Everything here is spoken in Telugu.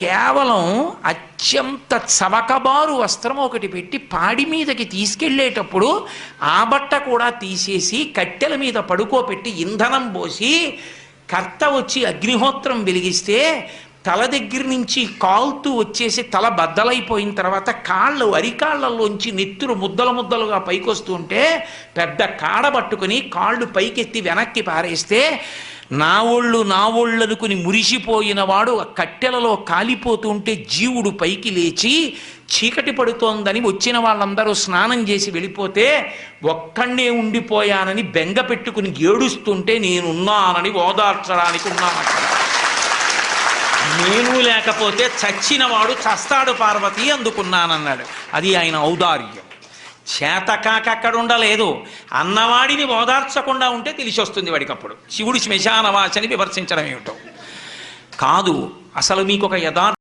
కేవలం అత్యంత చవకబారు వస్త్రం ఒకటి పెట్టి పాడి మీదకి తీసుకెళ్ళేటప్పుడు ఆ బట్ట కూడా తీసేసి కట్టెల మీద పడుకోబెట్టి ఇంధనం పోసి కర్త వచ్చి అగ్నిహోత్రం వెలిగిస్తే తల దగ్గర నుంచి కాలుతూ వచ్చేసి తల బద్దలైపోయిన తర్వాత కాళ్ళు అరికాళ్ళల్లోంచి నెత్తురు ముద్దలు ముద్దలుగా పైకొస్తుంటే పెద్ద కాడ పట్టుకుని కాళ్ళు పైకెత్తి వెనక్కి పారేస్తే నా ఒళ్ళు అనుకుని మురిసిపోయిన వాడు కట్టెలలో కాలిపోతుంటే జీవుడు పైకి లేచి చీకటి పడుతోందని వచ్చిన వాళ్ళందరూ స్నానం చేసి వెళ్ళిపోతే ఒక్కడే ఉండిపోయానని బెంగ పెట్టుకుని ఏడుస్తుంటే నేనున్నానని ఓదార్చడానికి ఉన్నానట. నేను లేకపోతే చచ్చినవాడు చస్తాడు పార్వతి అందుకున్నానన్నాడు. అది ఆయన ఔదార్యం. చేతకాక అక్కడ ఉండలేదు. అన్నవాడిని ఓదార్చకుండా ఉంటే తెలిసి వస్తుంది వాడికప్పుడు శివుడు శ్మశానవాసని విమర్శించడం ఏమిటో కాదు. అసలు మీకు ఒక యథార్థ